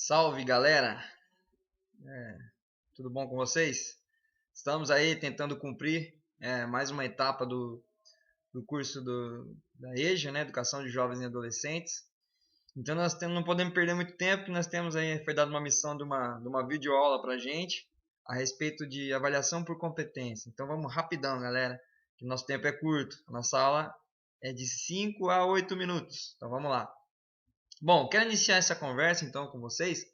Salve, galera! Tudo bom com vocês? Estamos aí tentando cumprir mais uma etapa do curso da EJA, né? Educação de Jovens e Adolescentes. Então não podemos perder muito tempo, nós temos aí, foi dada uma missão de uma videoaula para a gente a respeito de avaliação por competência. Então vamos rapidão, galera, que nosso tempo é curto. A nossa aula é de 5 a 8 minutos. Então vamos lá. Bom, quero iniciar essa conversa então com vocês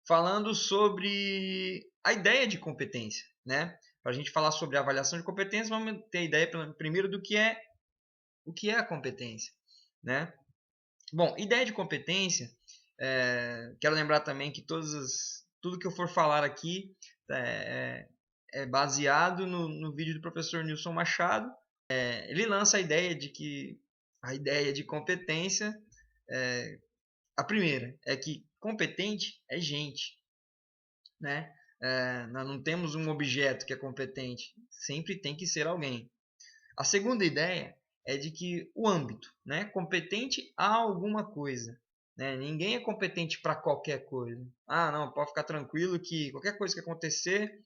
falando sobre a ideia de competência, né? Para a gente falar sobre a avaliação de competência, vamos ter a ideia primeiro do que é a competência, né? Bom, ideia de competência, quero lembrar também que tudo que eu for falar aqui é baseado no vídeo do professor Nilson Machado. Ele lança a ideia de que a ideia de competência, a primeira é que competente é gente, né? Nós não temos um objeto que é competente, sempre tem que ser alguém. A segunda ideia é de que o âmbito, né? Competente a alguma coisa, né? Ninguém é competente para qualquer coisa. Não, pode ficar tranquilo que qualquer coisa que acontecer,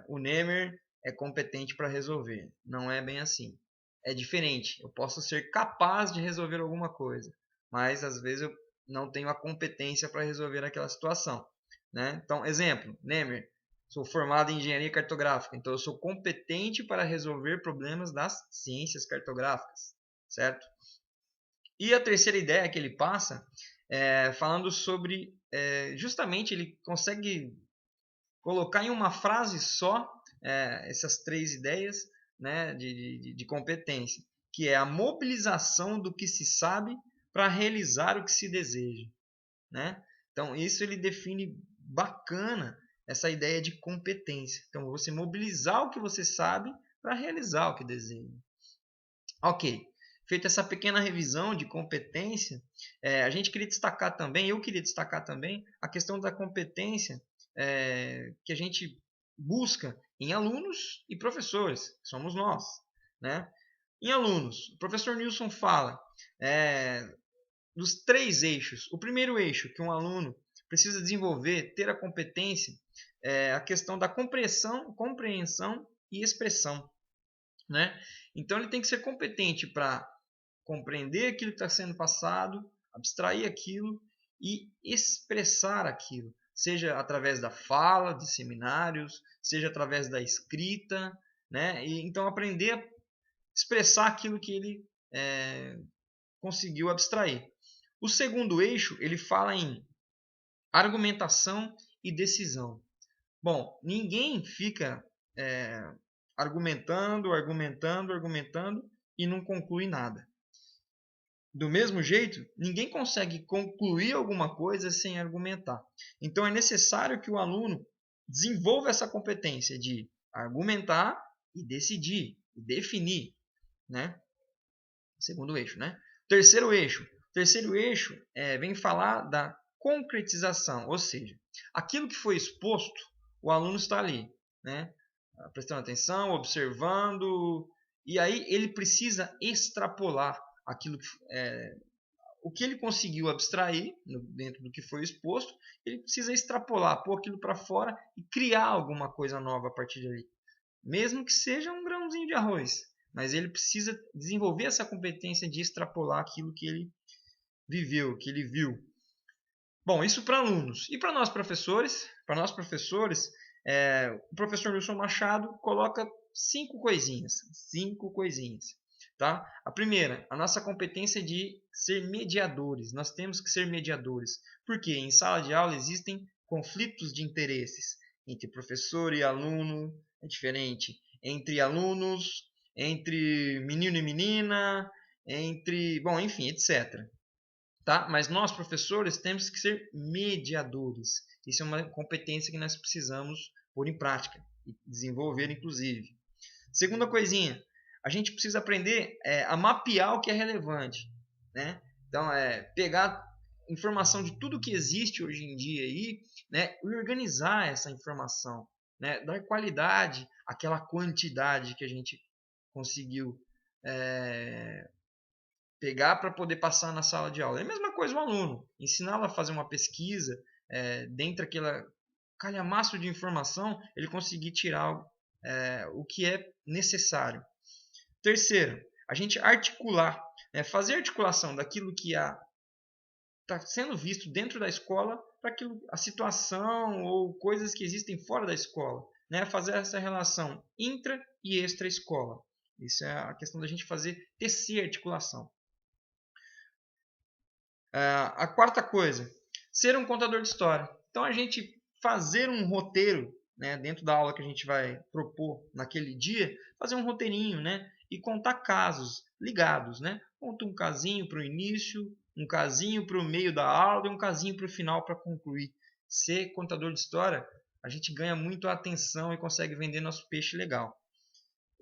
o Nemer é competente para resolver. Não é bem assim. É diferente. Eu posso ser capaz de resolver alguma coisa, mas às vezes eu não tenho a competência para resolver aquela situação, né? Então, exemplo, Nemer, sou formado em engenharia cartográfica, então eu sou competente para resolver problemas das ciências cartográficas, certo? E a terceira ideia que ele passa falando sobre, justamente ele consegue colocar em uma frase só essas três ideias, né, de competência, que é a mobilização do que se sabe para realizar o que se deseja, né? Então isso ele define bacana essa ideia de competência. Então você mobilizar o que você sabe para realizar o que deseja. Ok. Feita essa pequena revisão de competência, a gente queria destacar também, eu queria destacar também a questão da competência que a gente busca em alunos e professores, que somos nós, né? Em alunos, o professor Nilson fala dos três eixos. O primeiro eixo que um aluno precisa desenvolver, ter a competência, é a questão da compreensão e expressão, né? Então ele tem que ser competente para compreender aquilo que está sendo passado, abstrair aquilo e expressar aquilo, seja através da fala, de seminários, seja através da escrita, né? E então aprender a expressar aquilo que ele conseguiu abstrair. O segundo eixo ele fala em argumentação e decisão. Bom, ninguém fica argumentando e não conclui nada. Do mesmo jeito, ninguém consegue concluir alguma coisa sem argumentar. Então é necessário que o aluno desenvolva essa competência de argumentar e decidir, definir, né? Segundo eixo, né? Terceiro eixo vem falar da concretização, ou seja, aquilo que foi exposto, o aluno está ali, né? Prestando atenção, observando, e aí ele precisa extrapolar aquilo que o que ele conseguiu abstrair dentro do que foi exposto, ele precisa extrapolar, pôr aquilo para fora e criar alguma coisa nova a partir dali. Mesmo que seja um grãozinho de arroz, mas ele precisa desenvolver essa competência de extrapolar aquilo que ele viveu, que ele viu. Bom, isso para alunos. E para nós professores, o professor Wilson Machado coloca cinco coisinhas. Tá? A primeira, a nossa competência de ser mediadores. Nós temos que ser mediadores. Porque em sala de aula existem conflitos de interesses entre professor e aluno, é diferente. Entre alunos, entre menino e menina, bom, enfim, etc. Tá? Mas nós, professores, temos que ser mediadores. Isso é uma competência que nós precisamos pôr em prática e desenvolver, inclusive. Segunda coisinha, a gente precisa aprender a mapear o que é relevante, né? Então, pegar informação de tudo que existe hoje em dia aí, né? E organizar essa informação, né? Dar qualidade àquela quantidade que a gente conseguiu pegar para poder passar na sala de aula. É a mesma coisa o aluno, ensiná-lo a fazer uma pesquisa, dentre aquela calhamaço de informação, ele conseguir tirar o que é necessário. Terceiro, a gente articular, fazer articulação daquilo que está sendo visto dentro da escola para a situação ou coisas que existem fora da escola. Fazer essa relação intra e extra-escola. Isso é a questão da gente tecer articulação. A quarta coisa, ser um contador de história. Então, a gente fazer um roteiro, dentro da aula que a gente vai propor naquele dia, fazer um roteirinho, e contar casos ligados. Conta um casinho para o início, um casinho para o meio da aula e um casinho para o final para concluir. Ser contador de história, a gente ganha muito a atenção e consegue vender nosso peixe legal.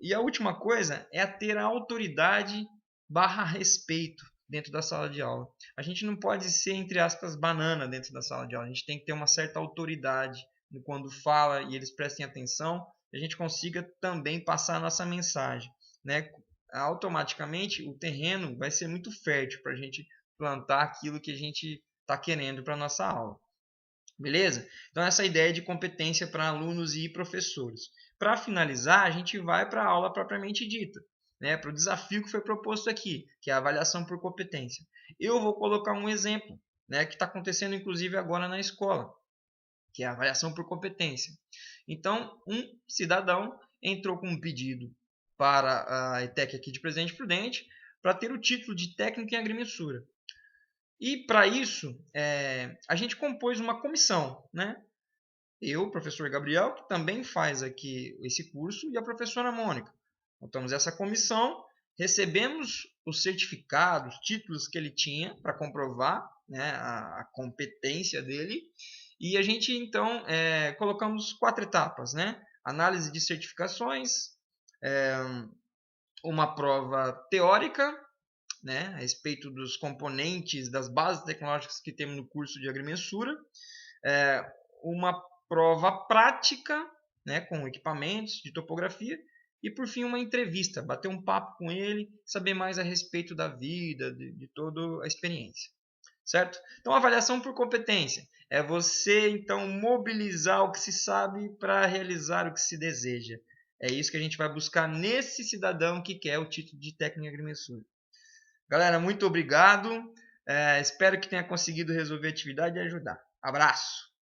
E a última coisa é ter a autoridade / respeito dentro da sala de aula. A gente não pode ser, entre aspas, banana dentro da sala de aula. A gente tem que ter uma certa autoridade quando fala e eles prestem atenção. A gente consiga também passar a nossa mensagem. Automaticamente o terreno vai ser muito fértil para a gente plantar aquilo que a gente está querendo para a nossa aula. Beleza? Então essa ideia de competência para alunos e professores. Para finalizar, a gente vai para a aula propriamente dita, para o desafio que foi proposto aqui, que é a avaliação por competência. Eu vou colocar um exemplo, que está acontecendo inclusive agora na escola, que é a avaliação por competência. Então, um cidadão entrou com um pedido para a ETEC aqui de Presidente Prudente para ter o título de técnico em agrimensura. E para isso, a gente compôs uma comissão, Eu, o professor Gabriel, que também faz aqui esse curso, e a professora Mônica. Montamos essa comissão, recebemos os certificados, títulos que ele tinha para comprovar a competência dele. E a gente, então, colocamos 4 etapas. Análise de certificações, uma prova teórica, a respeito dos componentes, das bases tecnológicas que temos no curso de agrimensura, uma prova prática, com equipamentos de topografia, e por fim uma entrevista, bater um papo com ele, saber mais a respeito da vida, de toda a experiência. Certo? Então, avaliação por competência é você então mobilizar o que se sabe para realizar o que se deseja. É isso que a gente vai buscar nesse cidadão que quer o título de técnico em agrimensura. Galera, muito obrigado. Espero que tenha conseguido resolver a atividade e ajudar. Abraço!